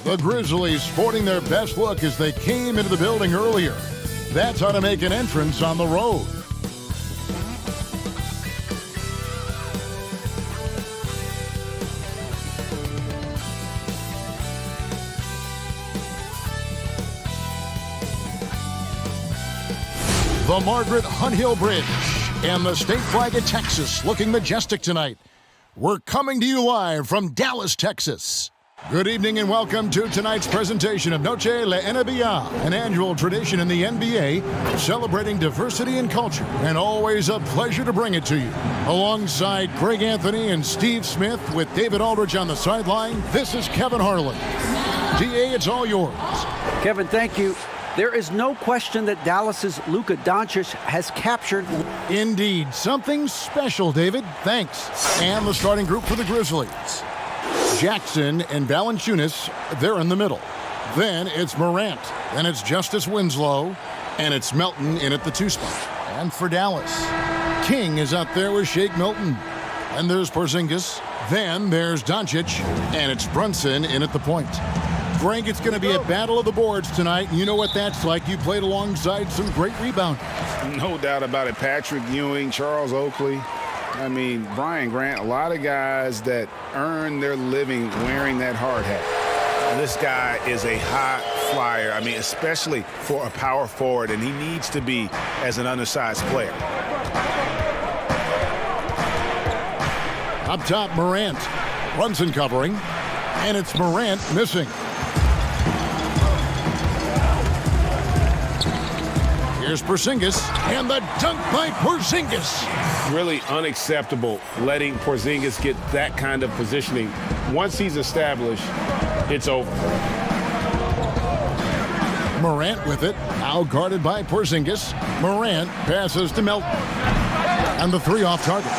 The Grizzlies sporting their best look as they came into the building earlier. That's how to make an entrance on the road. The Margaret Hunt Hill Bridge and the state flag of Texas looking majestic tonight. We're coming to you live from Dallas, Texas. Good evening and welcome to tonight's presentation of Noche La NBA, an annual tradition in the NBA celebrating diversity and culture, and always a pleasure to bring it to you. Alongside Greg Anthony and Steve Smith with David Aldridge on the sideline, this is Kevin Harlan. DA, it's all yours. Kevin, thank you. There is no question that Dallas's Luka Doncic has captured. Indeed, something special, David. Thanks. And the starting group for the Grizzlies. Jackson and Valanciunas, they're in the middle. Then it's Morant. Then it's Justice Winslow. And it's Melton in at the 2 spot. And for Dallas, King is out there with Shake Milton. And there's Porzingis. Then there's Doncic. And it's Brunson in at the point. Greg, it's going to be a battle of the boards tonight. You know what that's like. You played alongside some great rebounders. No doubt about it. Patrick Ewing, Charles Oakley. I mean, Brian Grant, a lot of guys that earn their living wearing that hard hat. And this guy is a high flyer. I mean, especially for a power forward, and he needs to be as an undersized player. Up top, Morant. Brunson covering. And it's Morant missing. Here's Porzingis, and the dunk by Porzingis. Really unacceptable letting Porzingis get that kind of positioning. Once he's established, it's over. Morant with it, now guarded by Porzingis. Morant passes to Melton. And the 3 off target.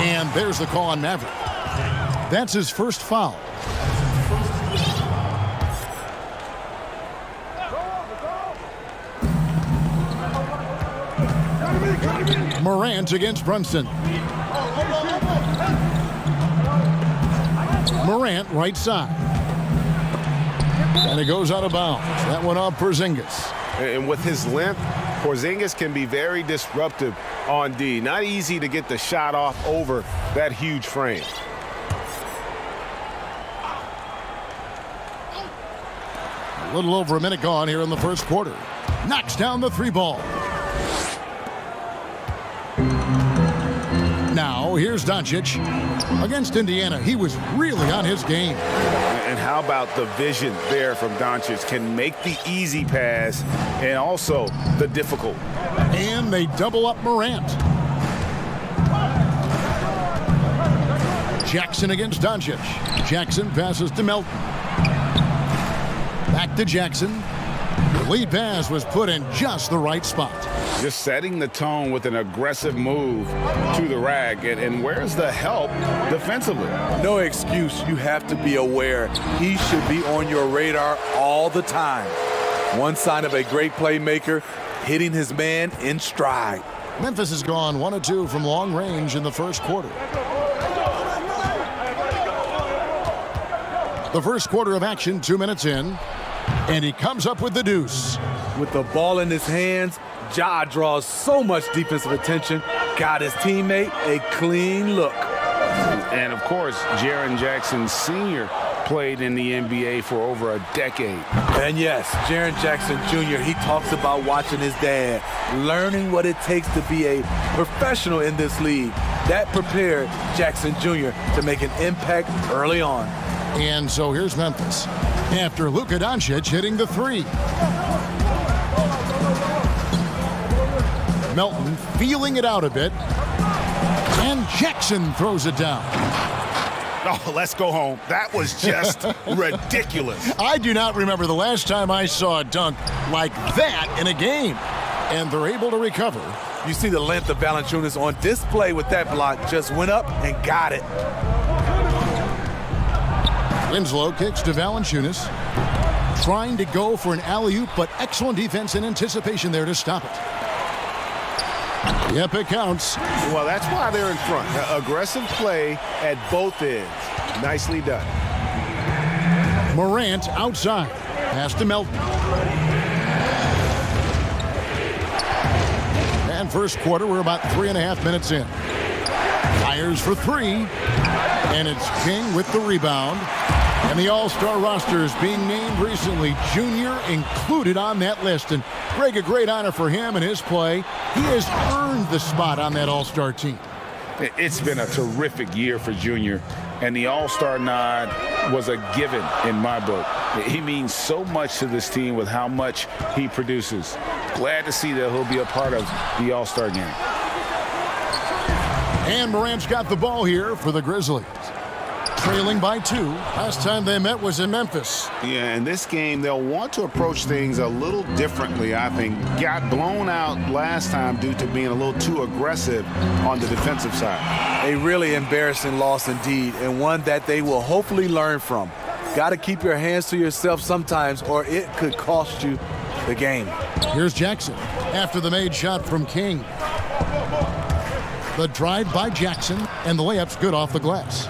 And there's the call on Maverick. That's his first foul. Morant against Brunson. Morant right side. And it goes out of bounds. That one off Porzingis. And with his length, Porzingis can be very disruptive on D. Not easy to get the shot off over that huge frame. A little over a minute gone here in the first quarter. Knocks down the 3 ball. Now, here's Doncic. Against Indiana, he was really on his game. And how about the vision there from Doncic? Can make the easy pass and also the difficult. And they double up Morant. Jackson against Doncic. Jackson passes to Melton. Back to Jackson. The lead pass was put in just the right spot. Just setting the tone with an aggressive move to the rack. And where's the help defensively? No excuse. You have to be aware. He should be on your radar all the time. One sign of a great playmaker, hitting his man in stride. Memphis has gone 1 of 2 from long range in the first quarter. The first quarter of action, 2 minutes in. And he comes up with the deuce. With the ball in his hands, Ja draws so much defensive attention, got his teammate a clean look. And, of course, Jaren Jackson Sr. played in the NBA for over a decade. And, yes, Jaren Jackson Jr., he talks about watching his dad, learning what it takes to be a professional in this league. That prepared Jackson Jr. to make an impact early on. And so here's Memphis after Luka Doncic hitting the 3. Melton feeling it out a bit. And Jackson throws it down. Oh, let's go home. That was just ridiculous. I do not remember the last time I saw a dunk like that in a game. And they're able to recover. You see the length of Valanciunas on display with that block. Just went up and got it. Winslow kicks to Valanciunas. Trying to go for an alley-oop, but excellent defense and anticipation there to stop it. Yep, it counts. Well, that's why they're in front. Aggressive play at both ends. Nicely done. Morant outside. Pass to Melton. And first quarter, we're about 3.5 minutes in. Fires for three. And it's King with the rebound. And the All-Star roster is being named recently. Junior included on that list. And Greg, a great honor for him and his play. He has earned the spot on that All-Star team. It's been a terrific year for Junior, and the All-Star nod was a given in my book. He means so much to this team with how much he produces. Glad to see that he'll be a part of the All-Star game. And Morant's got the ball here for the Grizzlies. Trailing by 2. Last time they met was in Memphis. Yeah, in this game, they'll want to approach things a little differently, I think. Got blown out last time due to being a little too aggressive on the defensive side. A really embarrassing loss indeed, and one that they will hopefully learn from. Got to keep your hands to yourself sometimes, or it could cost you the game. Here's Jackson after the made shot from King. The drive by Jackson, and the layup's good off the glass.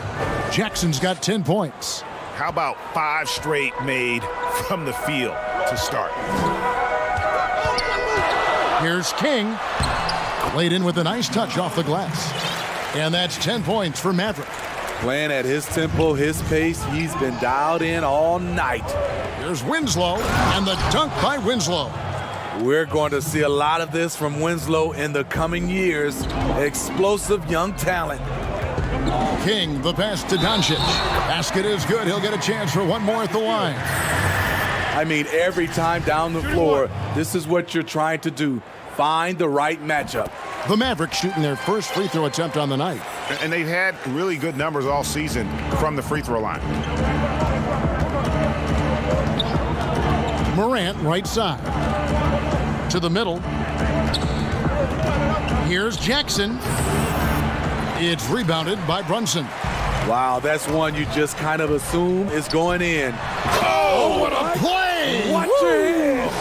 Jackson's got 10 points. How about 5 straight made from the field to start? Here's King. Laid in with a nice touch off the glass. And that's 10 points for Maverick. Playing at his tempo, his pace, he's been dialed in all night. Here's Winslow, and the dunk by Winslow. We're going to see a lot of this from Winslow in the coming years. Explosive young talent. King, the pass to Doncic. Basket is good. He'll get a chance for one more at the line. I mean, every time down the floor, this is what you're trying to do. Find the right matchup. The Mavericks shooting their first free throw attempt on the night. And they've had really good numbers all season from the free throw line. Morant, right side. To the middle. Here's Jackson. It's rebounded by Brunson. Wow, that's one you just kind of assume is going in. Oh, what a play! Watch your head.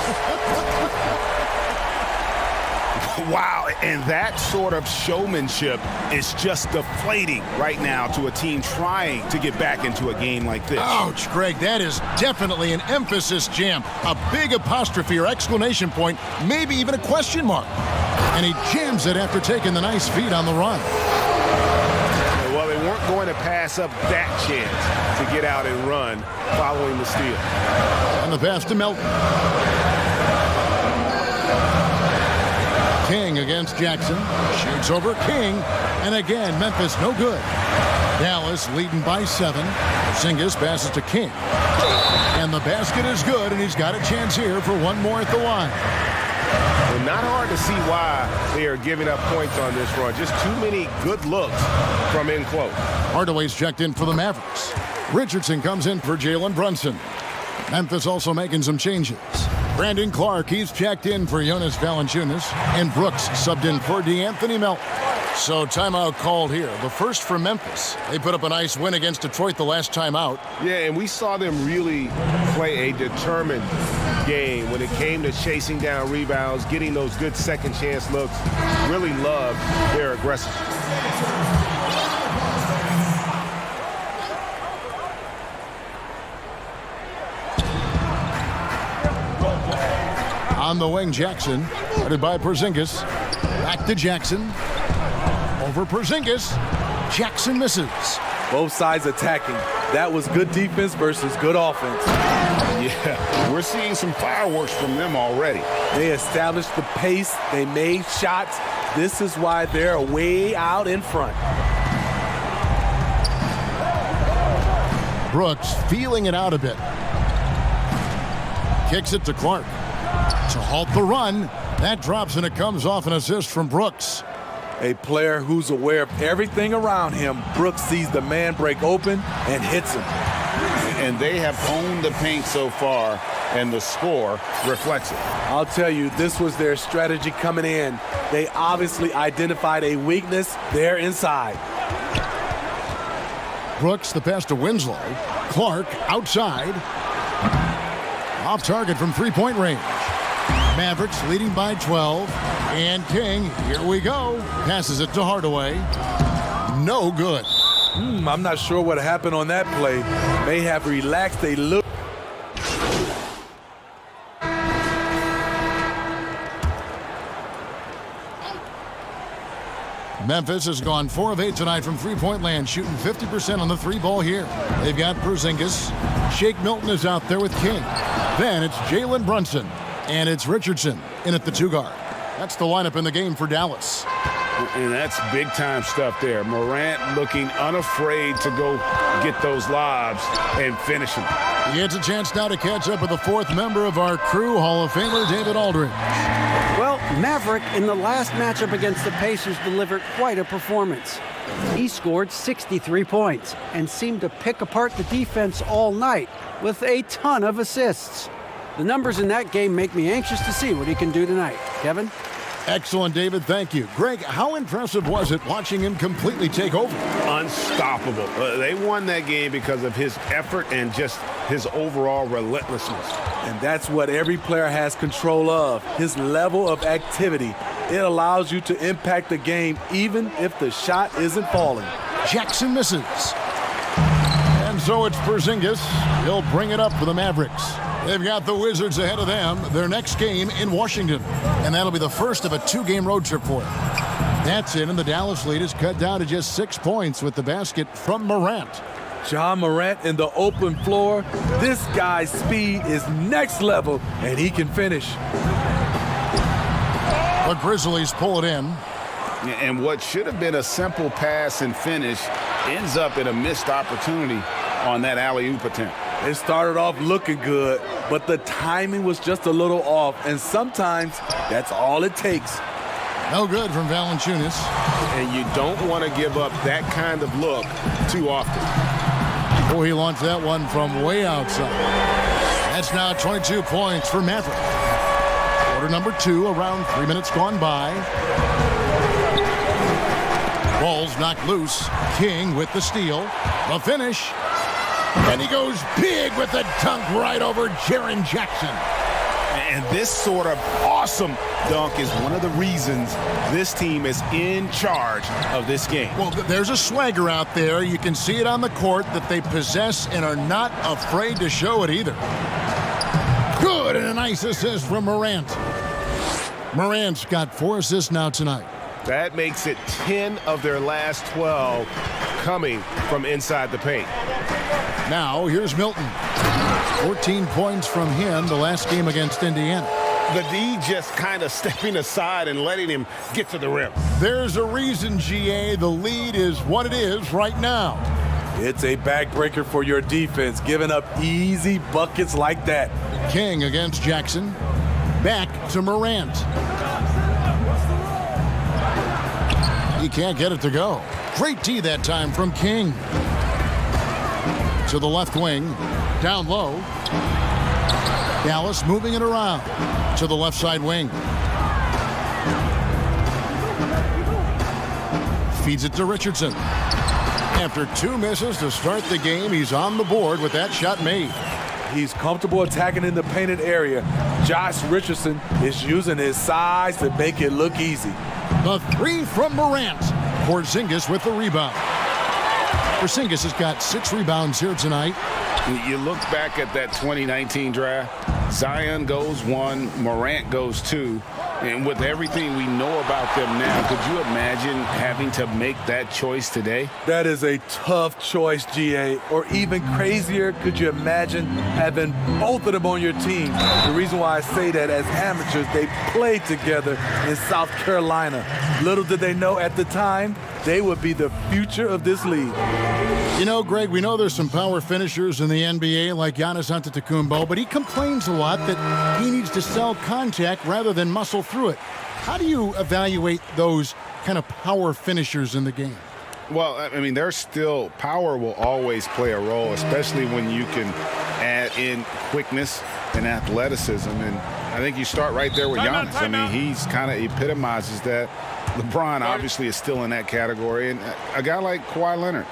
Wow, and that sort of showmanship is just deflating right now to a team trying to get back into a game like this. Ouch, Greg, that is definitely an emphasis jam. A big apostrophe or exclamation point, maybe even a question mark. And he jams it after taking the nice feed on the run. Well, they weren't going to pass up that chance to get out and run following the steal. And the pass to Melton. King against Jackson. Shoots over King. And again, Memphis no good. Dallas leading by 7. Porzingis passes to King. And the basket is good, and he's got a chance here for one more at the line. Well, not hard to see why they are giving up points on this run. Just too many good looks from in close. Hardaway's checked in for the Mavericks. Richardson comes in for Jalen Brunson. Memphis also making some changes. Brandon Clark, he's checked in for Jonas Valanciunas. And Brooks subbed in for DeAnthony Melton. So timeout called here. The first for Memphis. They put up a nice win against Detroit the last time out. Yeah, and we saw them really play a determined game when it came to chasing down rebounds, getting those good second chance looks. Really loved their aggressiveness. On the wing, Jackson, headed by Porzingis. Back to Jackson. Over Porzingis. Jackson misses. Both sides attacking. That was good defense versus good offense. Yeah, we're seeing some fireworks from them already. They established the pace. They made shots. This is why they're way out in front. Brooks feeling it out a bit. Kicks it to Clark. To halt the run. That drops and it comes off an assist from Brooks. A player who's aware of everything around him. Brooks sees the man break open and hits him. And they have owned the paint so far, and the score reflects it. I'll tell you, this was their strategy coming in. They obviously identified a weakness there inside. Brooks, the pass to Winslow. Clark outside. Off target from three-point range. Mavericks leading by 12. And King, here we go. Passes it to Hardaway. No good. I'm not sure what happened on that play. May have relaxed a little. Memphis has gone 4 of 8 tonight from three-point land, shooting 50% on the three ball here. They've got Porzingis. Shake Milton is out there with King. Then it's Jalen Brunson. And it's Richardson in at the 2 guard. That's the lineup in the game for Dallas. And that's big-time stuff there. Morant looking unafraid to go get those lobs and finish them. He gets a chance now to catch up with the 4th member of our crew, Hall of Famer David Aldridge. Well, Maverick in the last matchup against the Pacers delivered quite a performance. He scored 63 points and seemed to pick apart the defense all night with a ton of assists. The numbers in that game make me anxious to see what he can do tonight. Kevin? Excellent, David. Thank you. Greg, how impressive was it watching him completely take over? Unstoppable. They won that game because of his effort and just his overall relentlessness. And that's what every player has control of, his level of activity. It allows you to impact the game even if the shot isn't falling. Jackson misses. And so it's Porzingis. He'll bring it up for the Mavericks. They've got the Wizards ahead of them, their next game in Washington. And that'll be the first of a 2-game road trip for them. That's it, and the Dallas lead is cut down to just 6 points with the basket from Morant. John Morant in the open floor. This guy's speed is next level, and he can finish. The Grizzlies pull it in. And what should have been a simple pass and finish ends up in a missed opportunity on that alley-oop attempt. It started off looking good, but the timing was just a little off, and sometimes that's all it takes. No good from Valanciunas. And you don't want to give up that kind of look too often. Oh, he launched that one from way outside. That's now 22 points for Maverick. Quarter number 2, around 3 minutes gone by. Ball's knocked loose. King with the steal. The finish. And he goes big with the dunk right over Jaren Jackson. And this sort of awesome dunk is one of the reasons this team is in charge of this game. Well, there's a swagger out there. You can see it on the court that they possess and are not afraid to show it either. Good, and a nice assist from Morant. Morant's got 4 assists now tonight. That makes it 10 of their last 12 coming from inside the paint. Now, here's Milton. 14 points from him the last game against Indiana. The D just kind of stepping aside and letting him get to the rim. There's a reason, GA, the lead is what it is right now. It's a backbreaker for your defense, giving up easy buckets like that. King against Jackson. Back to Morant. He can't get it to go. Great D that time from King. To the left wing. Down low. Dallas moving it around. To the left side wing. Feeds it to Richardson. After 2 misses to start the game, he's on the board with that shot made. He's comfortable attacking in the painted area. Josh Richardson is using his size to make it look easy. The 3 from Morant. Porzingis with the rebound. Porzingis has got 6 rebounds here tonight. You look back at that 2019 draft, Zion goes 1, Morant goes 2. And with everything we know about them now, could you imagine having to make that choice today? That is a tough choice, GA. Or even crazier, could you imagine having both of them on your team? The reason why I say that, as amateurs, they played together in South Carolina. Little did they know at the time, they would be the future of this league. You know, Greg, we know there's some power finishers in the NBA like Giannis Antetokounmpo, but he complains a lot that he needs to sell contact rather than muscle through it. How do you evaluate those kind of power finishers in the game? Well, I mean, there's still power will always play a role, especially when you can add in quickness and athleticism. And I think you start right there with Giannis. I mean, he's kind of epitomizes that. LeBron obviously is still in that category. And a guy like Kawhi Leonard,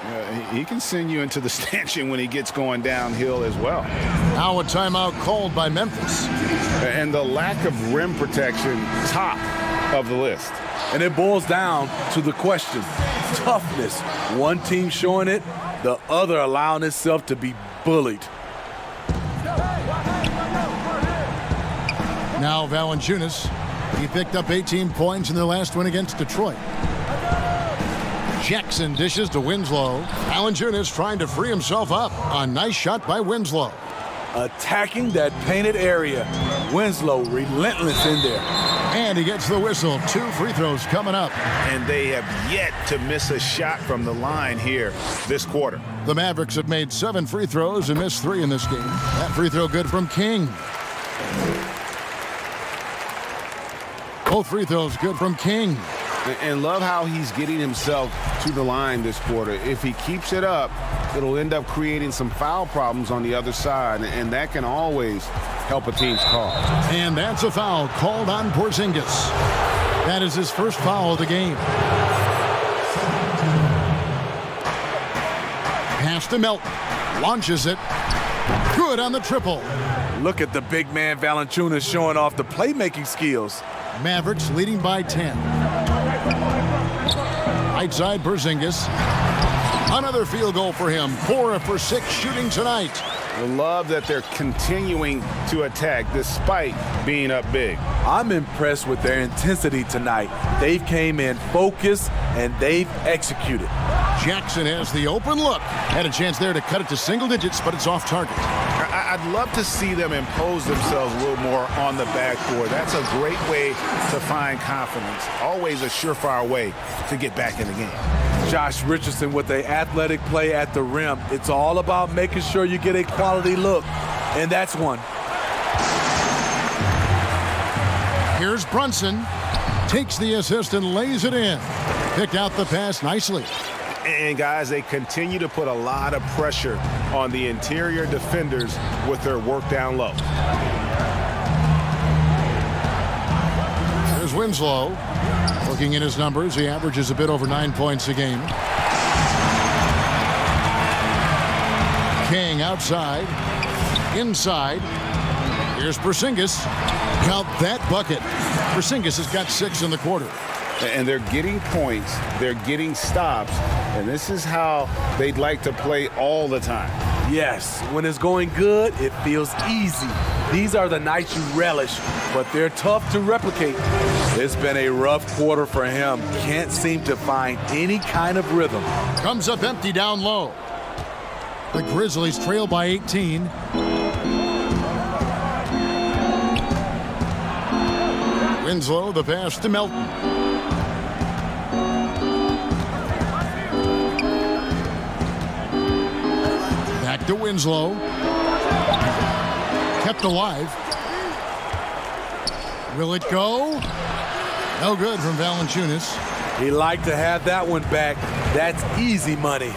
he can send you into the stanchion when he gets going downhill as well. Now a timeout called by Memphis. And the lack of rim protection, top of the list. And it boils down to the question, toughness. One team showing it, the other allowing itself to be bullied. Now Valanciunas. He picked up 18 points in their last win against Detroit. Jackson dishes to Winslow. Valanciunas trying to free himself up. A nice shot by Winslow. Attacking that painted area. Winslow relentless in there. And he gets the whistle. 2 free throws coming up. And they have yet to miss a shot from the line here this quarter. The Mavericks have made 7 free throws and missed 3 in this game. That free throw good from King. Both free throws good from King. And love how he's getting himself to the line this quarter. If he keeps it up, it'll end up creating some foul problems on the other side, and that can always help a team's cause. And that's a foul called on Porzingis. That is his first foul of the game. Pass to Melton. Launches it. Good on the triple. Look at the big man Valanciunas showing off the playmaking skills. Mavericks leading by 10. Right side, Porzingis. Another field goal for him. 4 for 6 shooting tonight. I love that they're continuing to attack despite being up big. I'm impressed with their intensity tonight. They've came in focused and they've executed. Jackson has the open look. Had a chance there to cut it to single digits, but it's off target. I'd love to see them impose themselves a little more on the backboard. That's a great way to find confidence. Always a surefire way to get back in the game. Josh Richardson with the athletic play at the rim. It's all about making sure you get a quality look, and that's one. Here's Brunson. Takes the assist and lays it in. Picked out the pass nicely. And guys, they continue to put a lot of pressure on the interior defenders with their work down low. There's Winslow. Looking at his numbers, he averages a bit over 9 points a game. King outside. Inside. Here's Porzingis. Count that bucket. Porzingis has got 6 in the quarter. And they're getting points, they're getting stops, and this is how they'd like to play all the time. Yes, when it's going good, it feels easy. These are the nights you relish, but they're tough to replicate. It's been a rough quarter for him. Can't seem to find any kind of rhythm. Comes up empty down low. The Grizzlies trail by 18. Winslow, the pass to Melton. Back to Winslow. Kept alive. Will it go? No good from Valanciunas. He liked to have that one back. That's easy money.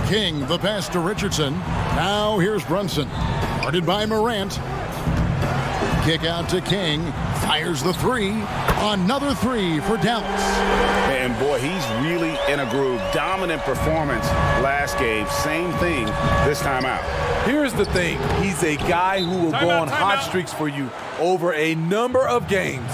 King, the pass to Richardson. Now here's Brunson. Guarded by Morant. Kick out to King. Fires the 3. Another 3 for Dallas. And boy, he's really in a groove. Dominant performance last game. Same thing this time out. Here's the thing. He's a guy who will go on hot streaks for you over a number of games.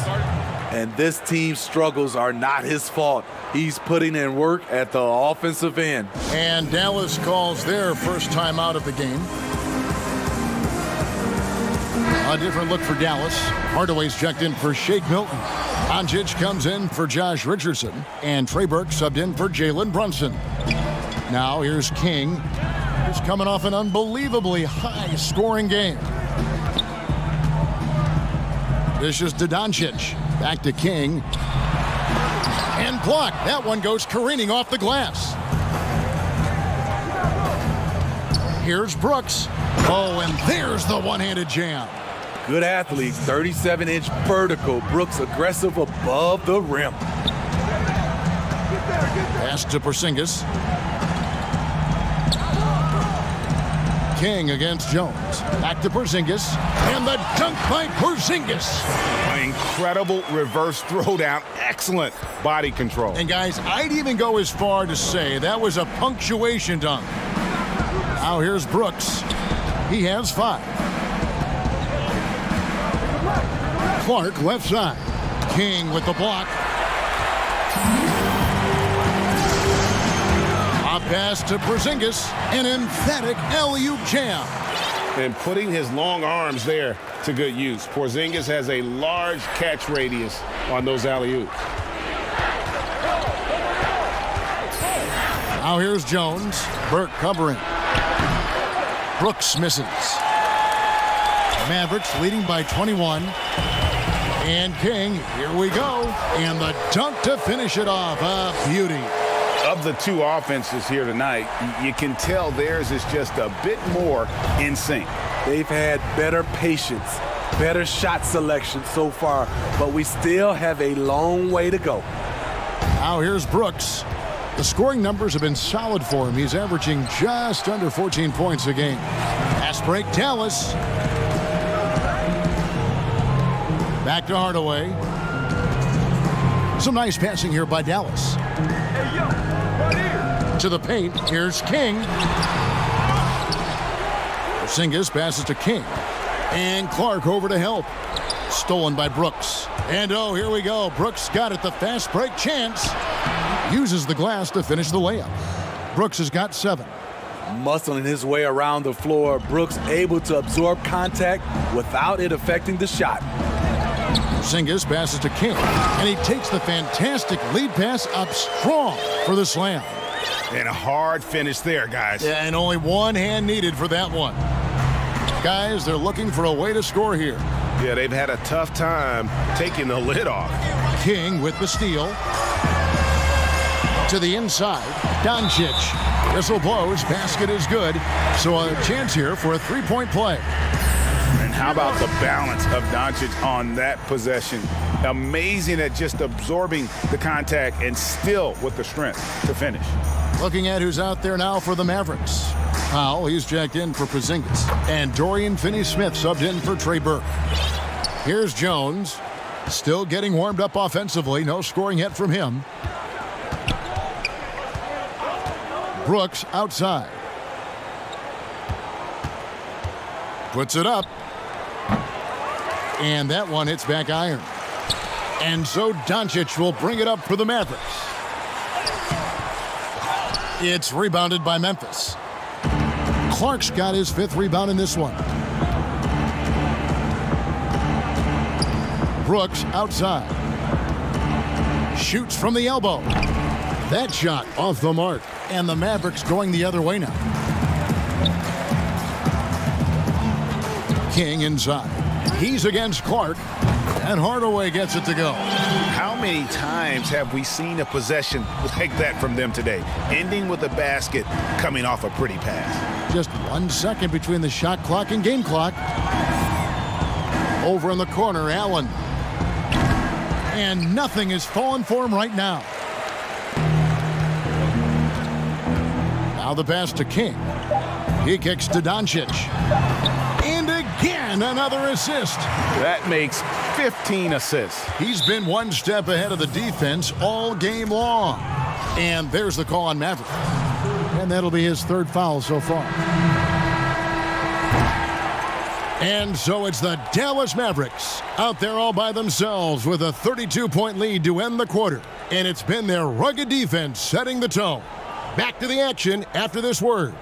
And this team's struggles are not his fault. He's putting in work at the offensive end. And Dallas calls their first time out of the game. A different look for Dallas. Hardaway's checked in for Shake Milton. Doncic comes in for Josh Richardson. And Trey Burke subbed in for Jalen Brunson. Now here's King. He's coming off an unbelievably high-scoring game. Dishes to Doncic. Back to King. And blocked. That one goes careening off the glass. Here's Brooks. Oh, and there's the one-handed jam. Good athlete, 37-inch vertical. Brooks aggressive above the rim. Pass to Porzingis. King against Jones. Back to Porzingis. And the dunk by Porzingis. An incredible reverse throwdown. Excellent body control. And guys, I'd even go as far to say that was a punctuation dunk. Now here's Brooks. He has 5. Clark left side. King with the block. A pass to Porzingis. An emphatic alley-oop jam. And putting his long arms there to good use. Porzingis has a large catch radius on those alley-oops. Now here's Jones. Burke covering. Brooks misses. Mavericks leading by 21. And King, here we go. And the dunk to finish it off. A beauty. Of the two offenses here tonight, you can tell theirs is just a bit more in sync. They've had better patience, better shot selection so far, but we still have a long way to go. Now here's Brooks. The scoring numbers have been solid for him. He's averaging just under 14 points a game. Pass break, Dallas. Back to Hardaway. Some nice passing here by Dallas. Hey, yo, right here. To the paint, here's King. Porzingis passes to King. And Clark over to help. Stolen by Brooks. And oh, here we go. Brooks got it, the fast break chance. Uses the glass to finish the layup. Brooks has got 7. Muscling his way around the floor, Brooks able to absorb contact without it affecting the shot. Porzingis passes to King. And he takes the fantastic lead pass up strong for the slam. And a hard finish there, guys. Yeah, and only one hand needed for that one. Guys, they're looking for a way to score here. Yeah, they've had a tough time taking the lid off. King with the steal. To the inside, Doncic. Whistle blows, basket is good. So a chance here for a three-point play. And how about the balance of Doncic on that possession? Amazing at just absorbing the contact and still with the strength to finish. Looking at who's out there now for the Mavericks. Powell, he's jacked in for Porzingis. And Dorian Finney-Smith subbed in for Trey Burke. Here's Jones. Still getting warmed up offensively. No scoring yet from him. Brooks outside. Puts it up. And that one hits back iron. And so Doncic will bring it up for the Mavericks. It's rebounded by Memphis. Clark's got his 5th rebound in this one. Brooks outside. Shoots from the elbow. That shot off the mark. And the Mavericks going the other way now. King inside. He's against Clark. And Hardaway gets it to go. How many times have we seen a possession like that from them today? Ending with a basket coming off a pretty pass. Just 1 second between the shot clock and game clock. Over in the corner, Allen. And nothing is falling for him right now. Now the pass to King. He kicks to Doncic. And again, another assist. That makes 15 assists. He's been one step ahead of the defense all game long. And there's the call on Maverick. And that'll be his 3rd foul so far. And so it's the Dallas Mavericks out there all by themselves with a 32-point lead to end the quarter. And it's been their rugged defense setting the tone. Back to the action after this word.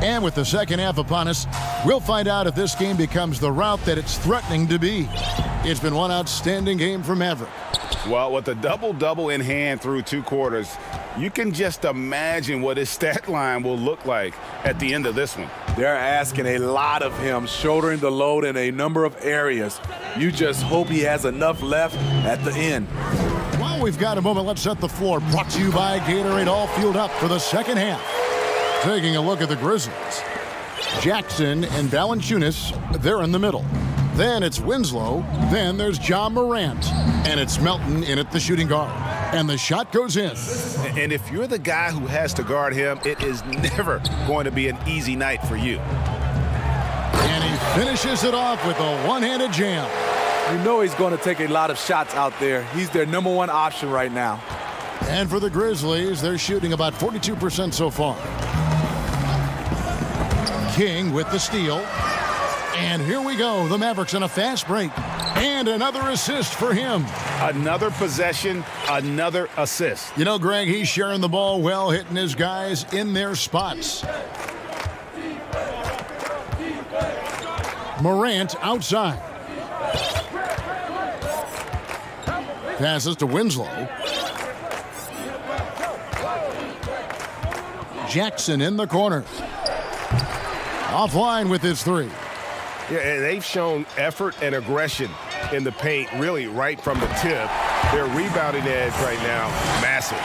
And with the second half upon us, we'll find out if this game becomes the route that it's threatening to be. It's been one outstanding game for Maverick. Well, with a double-double in hand through 2 quarters, you can just imagine what his stat line will look like at the end of this one. They're asking a lot of him, shouldering the load in a number of areas. You just hope he has enough left at the end. While we've got a moment, let's set the floor. Brought to you by Gatorade, all fueled up for the second half. Taking a look at the Grizzlies. Jackson and Valanciunas, they're in the middle. Then it's Winslow. Then there's Ja Morant. And it's Melton in at the shooting guard. And the shot goes in. And if you're the guy who has to guard him, it is never going to be an easy night for you. And he finishes it off with a one-handed jam. You know he's going to take a lot of shots out there. He's their #1 option right now. And for the Grizzlies, they're shooting about 42% so far. King with the steal. And here we go. The Mavericks on a fast break. And another assist for him. Another possession, another assist. You know, Greg, he's sharing the ball well, hitting his guys in their spots. Morant outside. Passes to Winslow. Jackson in the corner. Offline with his three. Yeah, and they've shown effort and aggression in the paint, really right from the tip. Their rebounding edge right now, massive.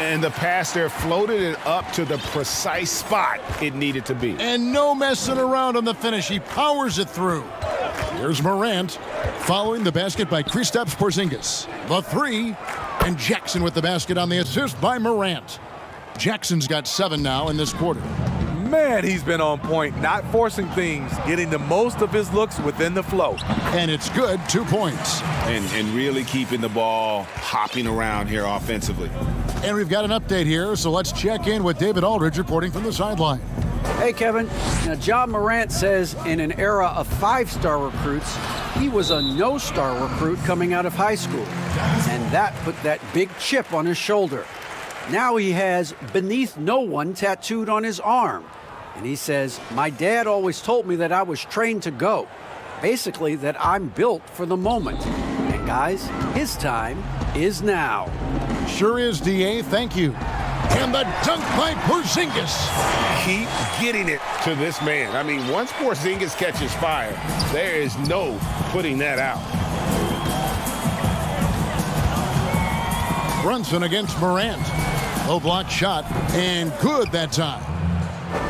And the pass there floated it up to the precise spot it needed to be. And no messing around on the finish. He powers it through. Here's Morant following the basket by Kristaps Porzingis. The three, and Jackson with the basket on the assist by Morant. Jackson's got 7 now in this quarter. Man, he's been on point, not forcing things, getting the most of his looks within the flow. And it's good, 2 points. And really keeping the ball hopping around here offensively. And we've got an update here, so let's check in with David Aldridge reporting from the sideline. Hey, Kevin. Now, John Morant says in an era of 5-star recruits, he was a no-star recruit coming out of high school. And that put that big chip on his shoulder. Now he has "beneath no one" tattooed on his arm. And he says, "My dad always told me that I was trained to go. Basically, that I'm built for the moment." And guys, his time is now. Sure is, DA. Thank you. And the dunk by Porzingis. Keep getting it to this man. I mean, once Porzingis catches fire, there is no putting that out. Brunson against Morant. Low block shot, and good that time.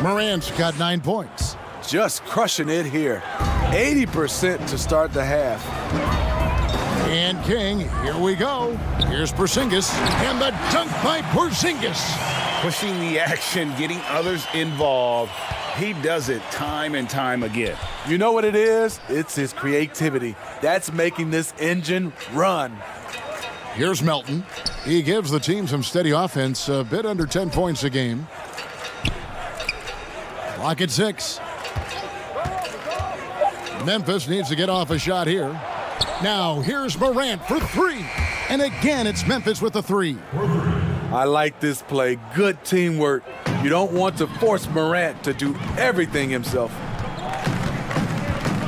Morant's got 9 points. Just crushing it here. 80% to start the half. And King, here we go. Here's Porzingis, and the dunk by Porzingis. Pushing the action, getting others involved. He does it time and time again. You know what it is? It's his creativity. That's making this engine run. Here's Melton. He gives the team some steady offense, a bit under 10 points a game. Clock at 6. Memphis needs to get off a shot here. Now, here's Morant for 3. And again, it's Memphis with the 3. I like this play. Good teamwork. You don't want to force Morant to do everything himself.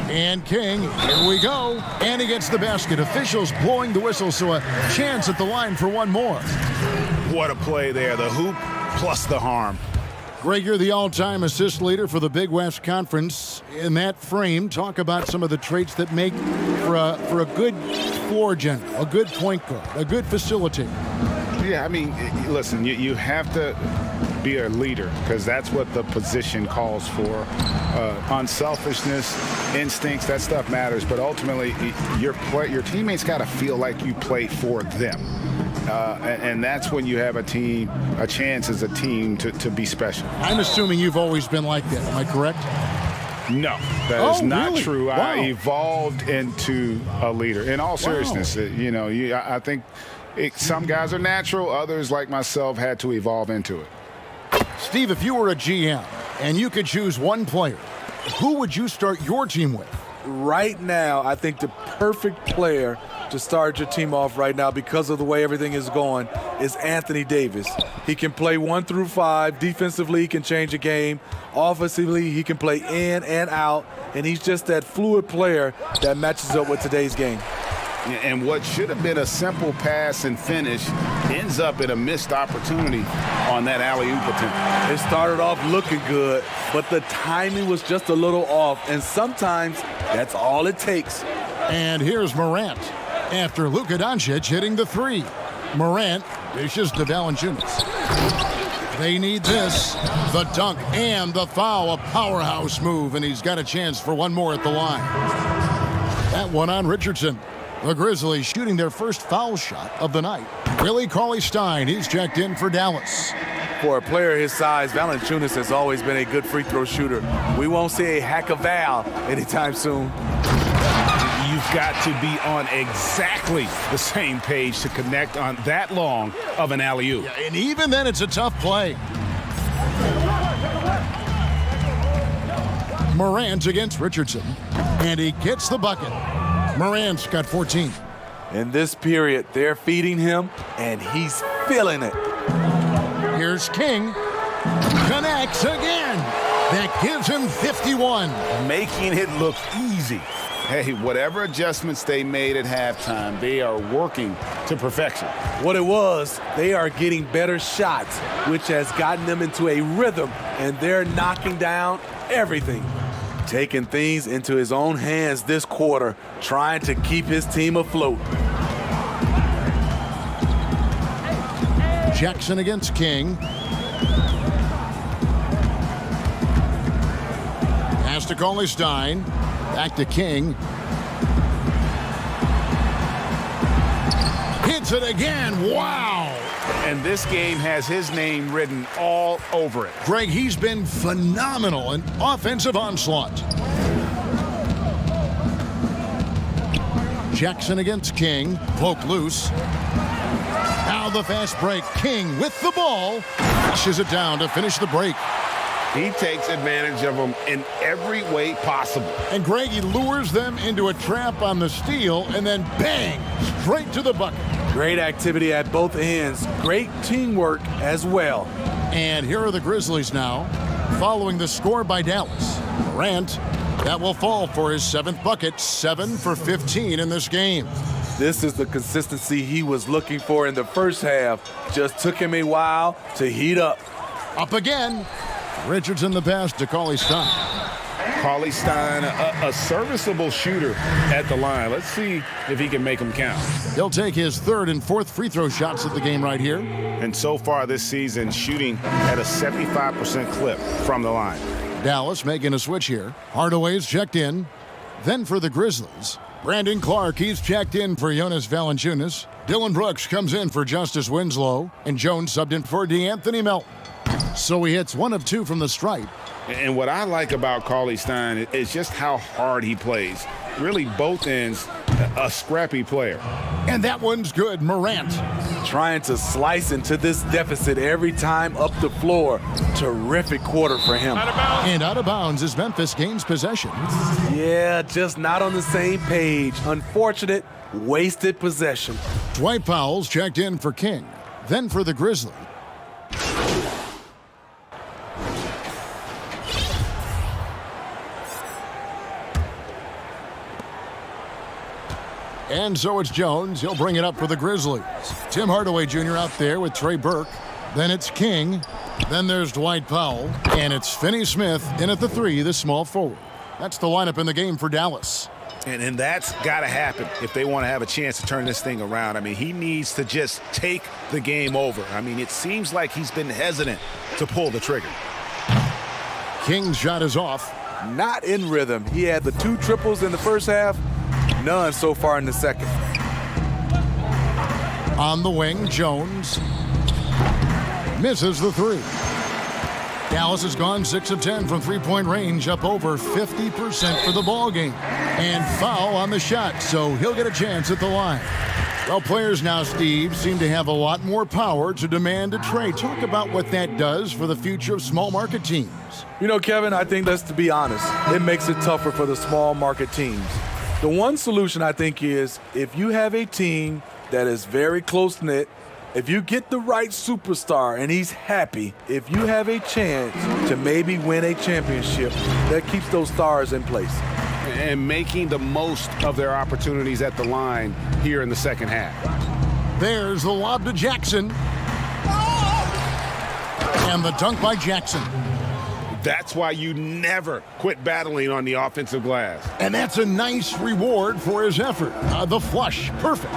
And King, here we go. And he gets the basket. Officials blowing the whistle, so a chance at the line for one more. What a play there. The hoop plus the harm. Greg, you're the all-time assist leader for the Big West Conference. In that frame, talk about some of the traits that make for a good floor general, a good point guard, a good facilitator. Yeah, I mean, listen, you have to be a leader because that's what the position calls for. Unselfishness, instincts, that stuff matters. But ultimately, your teammates got to feel like you play for them. And that's when you have a chance as a team to be special. I'm assuming you've always been like that. Am I correct? No, that is not really? true. Wow. I evolved into a leader. In all seriousness, I think some guys are natural. Others, like myself, had to evolve into it. Steve, if you were a GM and you could choose one player, who would you start your team with? Right now, I think the perfect player to start your team off right now because of the way everything is going is Anthony Davis. He can play 1 through 5. Defensively, he can change a game. Offensively, he can play in and out. And he's just that fluid player that matches up with today's game. And what should have been a simple pass and finish ends up in a missed opportunity on that alley-oop attempt. It started off looking good, but the timing was just a little off. And sometimes that's all it takes. And here's Morant after Luka Doncic hitting the 3. Morant dishes to Valanciunas. They need this. The dunk and the foul, a powerhouse move, and he's got a chance for one more at the line. That one on Richardson. The Grizzlies shooting their first foul shot of the night. Willie Cauley-Stein, he's checked in for Dallas. For a player his size, Valanciunas has always been a good free throw shooter. We won't see a hack of Val anytime soon. You you've got to be on exactly the same page to connect on that long of an alley-oop. Yeah, and even then, it's a tough play. Morant against Richardson, and he gets the bucket. Morant's got 14. In this period, they're feeding him, and he's feeling it. Here's King. Connects again. That gives him 51. Making it look easy. Hey, whatever adjustments they made at halftime, they are working to perfection. What it was, they are getting better shots, which has gotten them into a rhythm, and they're knocking down everything. Taking things into his own hands this quarter, trying to keep his team afloat. Jackson against King. Pass to Cauley-Stein. Back to King. Hits it again. Wow. And this game has his name written all over it. Greg, he's been phenomenal in offensive onslaught. Jackson against King. Poke loose. Now the fast break. King with the ball. Pushes it down to finish the break. He takes advantage of them in every way possible. And Greg, he lures them into a trap on the steal, and then bang, straight to the bucket. Great activity at both ends. Great teamwork as well. And here are the Grizzlies now, following the score by Dallas. Morant, that will fall for his 7th bucket, 7 for 15 in this game. This is the consistency he was looking for in the first half. Just took him a while to heat up. Up again. Richardson the pass to Cauley-Stein. Cauley-Stein, a serviceable shooter at the line. Let's see if he can make them count. He'll take his 3rd and 4th free throw shots of the game right here. And so far this season, shooting at a 75% clip from the line. Dallas making a switch here. Hardaway's checked in. Then for the Grizzlies, Brandon Clark, he's checked in for Jonas Valanciunas. Dylan Brooks comes in for Justice Winslow. And Jones subbed in for DeAnthony Melton. So he hits 1 of 2 from the stripe. And what I like about Cauley-Stein is just how hard he plays. Really, both ends, a scrappy player. And that one's good. Morant. Trying to slice into this deficit every time up the floor. Terrific quarter for him. And out of bounds as Memphis gains possession. Yeah, just not on the same page. Unfortunate, wasted possession. Dwight Powell's checked in for King. Then for the Grizzlies. And so it's Jones. He'll bring it up for the Grizzlies. Tim Hardaway Jr. out there with Trey Burke. Then it's King. Then there's Dwight Powell. And it's Finney Smith in at the 3, the small forward. That's the lineup in the game for Dallas. And that's got to happen if they want to have a chance to turn this thing around. I mean, he needs to just take the game over. I mean, it seems like he's been hesitant to pull the trigger. King's shot is off. Not in rhythm. He had the 2 triples in the first half. None so far in the second. On the wing, Jones misses the 3. Dallas has gone 6 of 10 from three-point range, up over 50% for the ball game. And foul on the shot, so he'll get a chance at the line. Well, players now, Steve, seem to have a lot more power to demand a trade. Talk about what that does for the future of small market teams. You know, Kevin, I think let's be honest. It makes it tougher for the small market teams. The one solution, I think, is if you have a team that is very close-knit, if you get the right superstar and he's happy, if you have a chance to maybe win a championship, that keeps those stars in place. And making the most of their opportunities at the line here in the second half. There's the lob to Jackson. And the dunk by Jackson. That's why you never quit battling on the offensive glass. And that's a nice reward for his effort. The flush, perfect.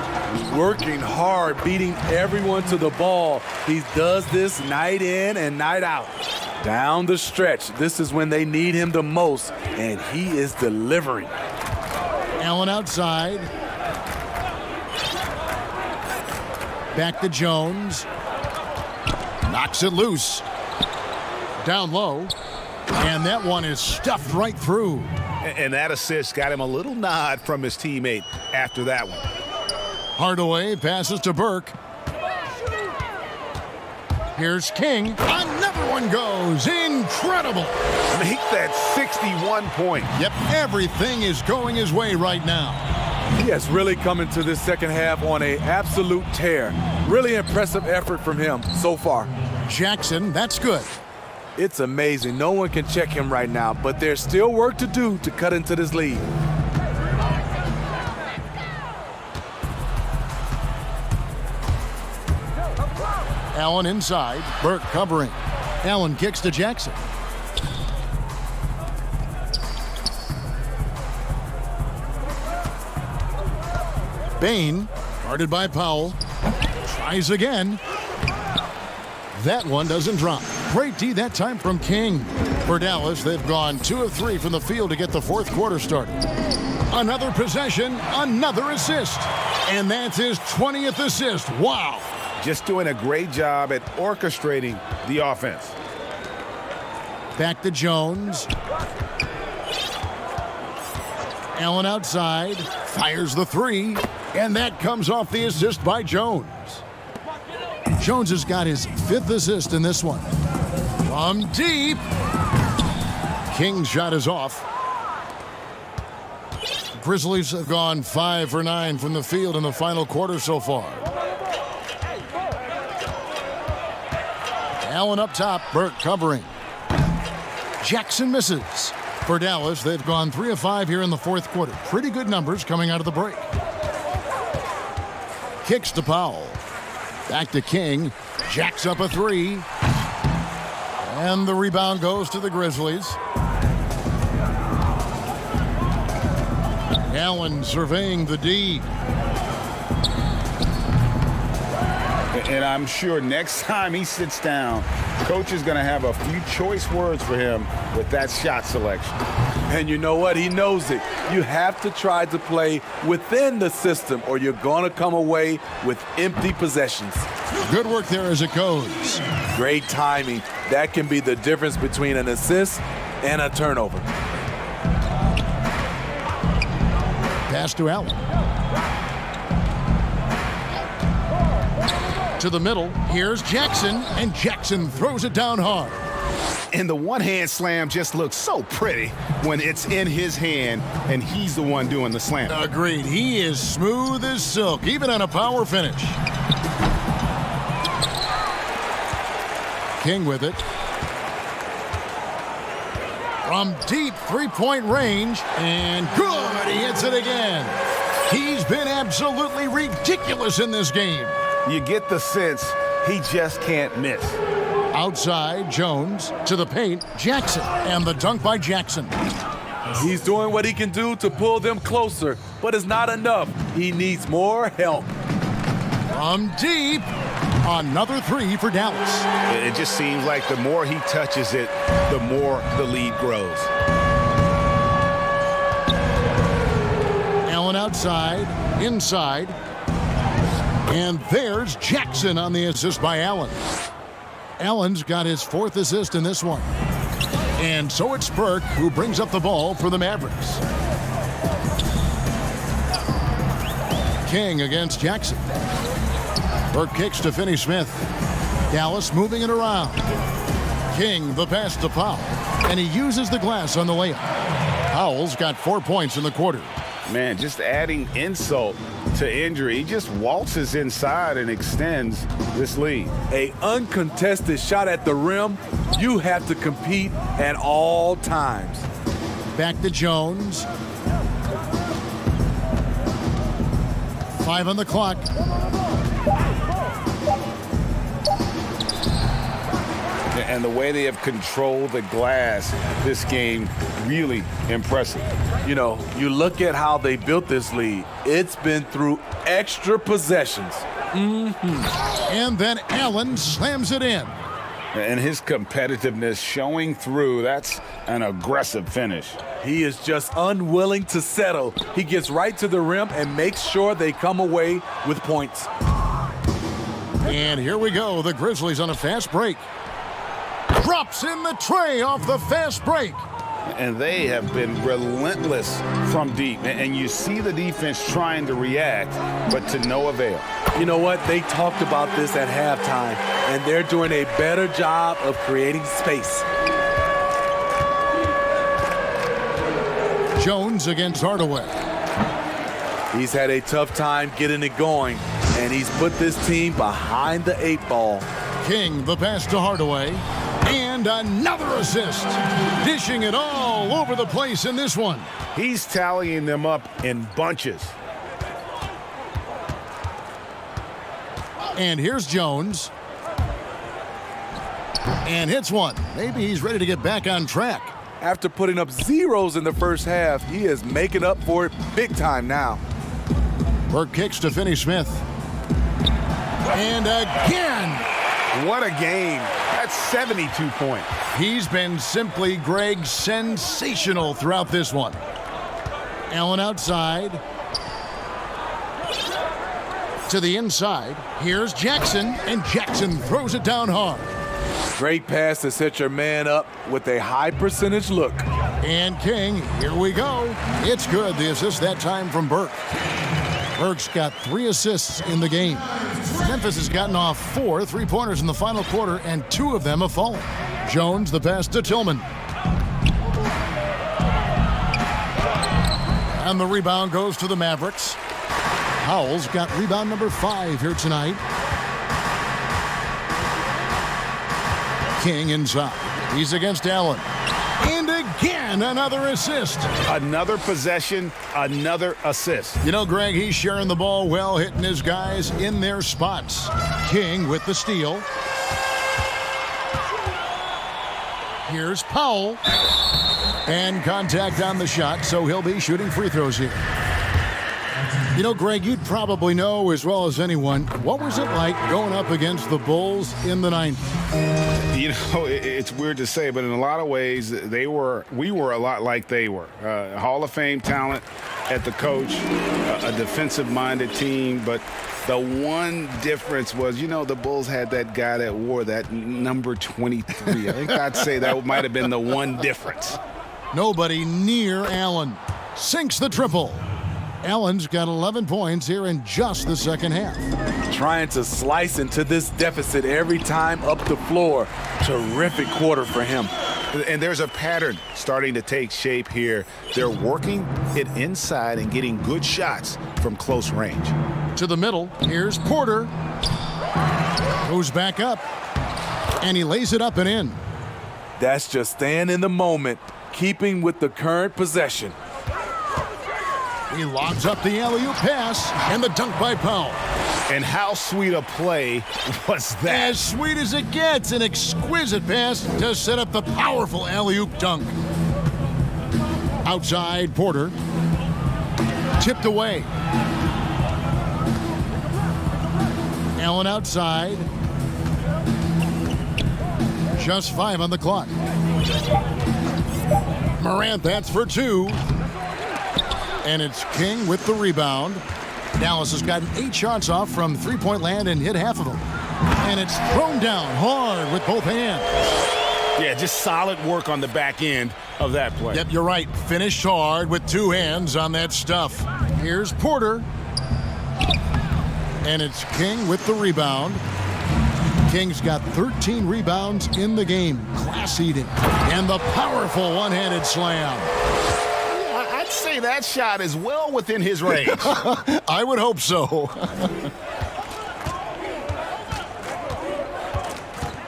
Working hard, beating everyone to the ball. He does this night in and night out. Down the stretch, this is when they need him the most, and he is delivering. Allen outside. Back to Jones. Knocks it loose. Down low. And that one is stuffed right through. And that assist got him a little nod from his teammate after that one. Hardaway passes to Burke. Here's King. Another one goes. Incredible. Make that 61 point. Yep, everything is going his way right now. He has really come into this second half on an absolute tear. Really impressive effort from him so far. Jackson, that's good. It's amazing. No one can check him right now, but there's still work to do to cut into this lead. Allen inside. Burke covering. Allen kicks to Jackson. Bain, guarded by Powell. Tries again. That one doesn't drop. Great D that time from King. For Dallas, they've gone 2 of 3 from the field to get the fourth quarter started. Another possession, another assist. And that's his 20th assist. Wow. Just doing a great job at orchestrating the offense. Back to Jones. Allen outside. Fires the 3. And that comes off the assist by Jones. Jones has got his 5th assist in this one. From deep. King's shot is off. Grizzlies have gone 5 for 9 from the field in the final quarter so far. Allen up top. Burke covering. Jackson misses. For Dallas, they've gone 3 of 5 here in the fourth quarter. Pretty good numbers coming out of the break. Kicks to Powell. Back to King. Jacks up a 3. And the rebound goes to the Grizzlies. Allen surveying the D. And I'm sure next time he sits down, coach is going to have a few choice words for him with that shot selection. And you know what? He knows it. You have to try to play within the system or you're going to come away with empty possessions. Good work there as it goes. Great timing. That can be the difference between an assist and a turnover. Pass to Allen. To the middle. Here's Jackson, and Jackson throws it down hard. And the one-hand slam just looks so pretty when it's in his hand and he's the one doing the slam. Agreed. He is smooth as silk, even on a power finish. King with it. From deep three-point range, and good, he hits it again. He's been absolutely ridiculous in this game. You get the sense he just can't miss. Outside, Jones to the paint, Jackson, and the dunk by Jackson. He's doing what he can do to pull them closer, but it's not enough. He needs more help. From deep, another 3 for Dallas. It just seems like the more he touches it, the more the lead grows. Allen outside, inside. And there's Jackson on the assist by Allen. Allen's got his 4th assist in this one. And so it's Burke who brings up the ball for the Mavericks. King against Jackson. Burke kicks to Finney-Smith. Dallas moving it around. King the pass to Powell. And he uses the glass on the layup. Powell's got 4 points in the quarter. Man, just adding insult to injury. He just waltzes inside and extends this lead. An uncontested shot at the rim, you have to compete at all times. Back to Jones. 5 on the clock. And the way they have controlled the glass this game, really impressive. You know, you look at how they built this lead. It's been through extra possessions. And then Allen slams it in. And his competitiveness showing through. That's an aggressive finish. He is just unwilling to settle. He gets right to the rim and makes sure they come away with points. And here we go. The Grizzlies on a fast break. Drops in the tray off the fast break. And they have been relentless from deep. And you see the defense trying to react, but to no avail. You know what? They talked about this at halftime, and they're doing a better job of creating space. Jones against Hardaway. He's had a tough time getting it going, and he's put this team behind the 8 ball. King, the pass to Hardaway. And another assist. Dishing it all over the place in this one. He's tallying them up in bunches. And here's Jones. And hits one. Maybe he's ready to get back on track. After putting up zeros in the first half, he is making up for it big time now. Burke kicks to Finney Smith. And again. What a game. That's 72 points. He's been simply, Greg, sensational throughout this one. Allen outside. To the inside. Here's Jackson, and Jackson throws it down hard. Great pass to set your man up with a high percentage look. And King, here we go. It's good, the assist that time from Burke. Burke's got 3 assists in the game. Memphis has gotten off 4 3-pointers in the final quarter, and 2 of them have fallen. Jones, the pass to Tillman. And the rebound goes to the Mavericks. Howell's got rebound number 5 here tonight. King inside. He's against Allen. And again, another assist. Another possession, another assist. You know, Greg, he's sharing the ball well, hitting his guys in their spots. King with the steal. Here's Powell. And contact on the shot, so he'll be shooting free throws here. You know, Greg, you'd probably know as well as anyone, what was it like going up against the Bulls in the 90s? You know, it's weird to say, but in a lot of ways, we were a lot like they were. Hall of Fame talent at the coach, a defensive-minded team, but the one difference was, you know, the Bulls had that guy that wore that number 23. I think I'd say that might have been the one difference. Nobody near Allen. Sinks the triple. Allen's got 11 points here in just the second half. Trying to slice into this deficit every time up the floor. Terrific quarter for him. And there's a pattern starting to take shape here. They're working it inside and getting good shots from close range. To the middle, here's Porter. Goes back up, and he lays it up and in. That's just staying in the moment, keeping with the current possession. He lobs up the alley-oop pass, and the dunk by Powell. And how sweet a play was that? As sweet as it gets, an exquisite pass to set up the powerful alley-oop dunk. Outside, Porter. Tipped away. Allen outside. Just 5 on the clock. Morant, that's for 2. And it's King with the rebound. Dallas has gotten 8 shots off from three-point land and hit half of them. And it's thrown down hard with both hands. Yeah, just solid work on the back end of that play. Yep, you're right. Finished hard with 2 hands on that stuff. Here's Porter. And it's King with the rebound. King's got 13 rebounds in the game. Class eating. And the powerful one-handed slam. I'd say that shot is well within his range. I would hope so.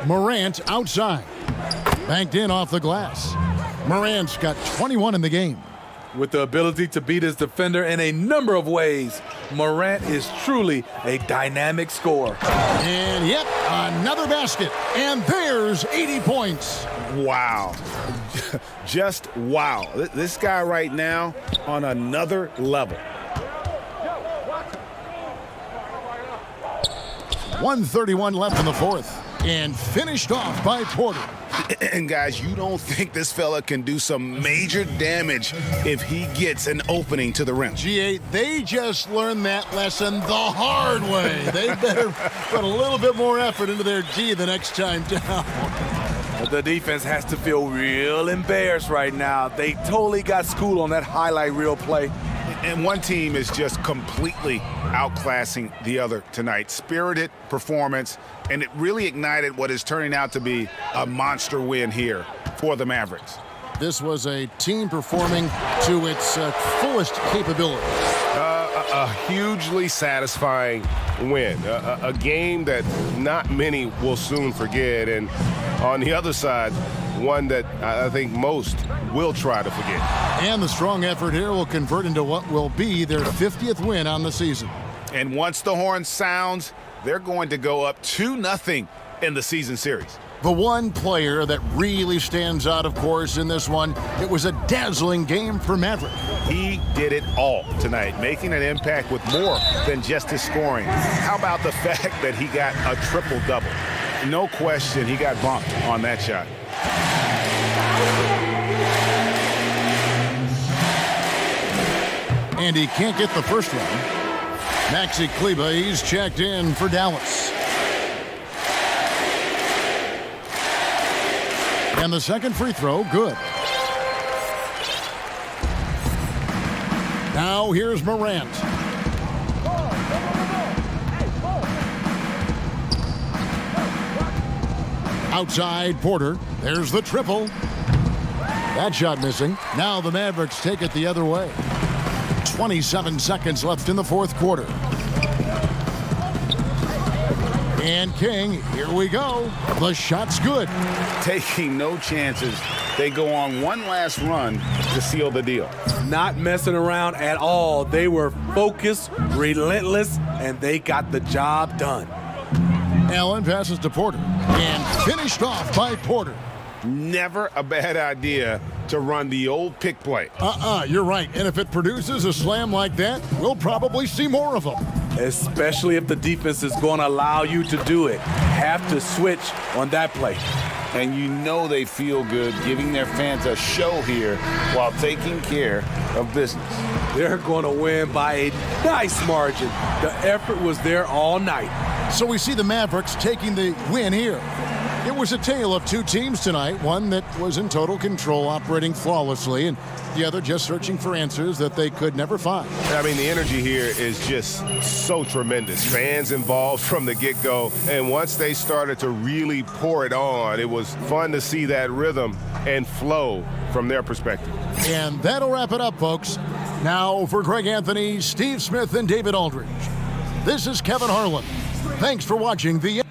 Morant outside. Banked in off the glass. Morant's got 21 in the game. With the ability to beat his defender in a number of ways, Morant is truly a dynamic scorer. And yep, another basket. And there's 80 points. Wow. Just wow. This guy right now on another level. 1:31 left in the fourth. And finished off by Porter. And guys, you don't think this fella can do some major damage if he gets an opening to the rim. G8, they just learned that lesson the hard way. They better put a little bit more effort into their D the next time down. I'll The defense has to feel real embarrassed right now. They totally got schooled on that highlight reel play. And one team is just completely outclassing the other tonight. Spirited performance, and it really ignited what is turning out to be a monster win here for the Mavericks. This was a team performing to its fullest capability. A hugely satisfying win, a game that not many will soon forget, and on the other side, one that I think most will try to forget. And the strong effort here will convert into what will be their 50th win on the season. And once the horn sounds, they're going to go up 2-0 in the season series. The one player that really stands out, of course, in this one, it was a dazzling game for Maverick. He did it all tonight, making an impact with more than just his scoring. How about the fact that he got a triple-double? No question, he got bumped on that shot. And he can't get the first one. Maxi Kleber, he's checked in for Dallas. And the second free throw, good. Now here's Morant. Outside Porter. There's the triple. That shot missing. Now the Mavericks take it the other way. 27 seconds left in the fourth quarter. And King, here we go. The shot's good. Taking no chances. They go on one last run to seal the deal. Not messing around at all. They were focused, relentless, and they got the job done. Allen passes to Porter. And finished off by Porter. Never a bad idea to run the old pick play. You're right. And if it produces a slam like that, we'll probably see more of them. Especially if the defense is going to allow you to do it. Have to switch on that play. And you know they feel good giving their fans a show here while taking care of business. They're going to win by a nice margin. The effort was there all night. So we see the Mavericks taking the win here. It was a tale of two teams tonight, one that was in total control, operating flawlessly, and the other just searching for answers that they could never find. I mean, the energy here is just so tremendous. Fans involved from the get-go, and once they started to really pour it on, it was fun to see that rhythm and flow from their perspective. And that'll wrap it up, folks. Now, for Greg Anthony, Steve Smith, and David Aldridge, this is Kevin Harlan. Thanks for watching the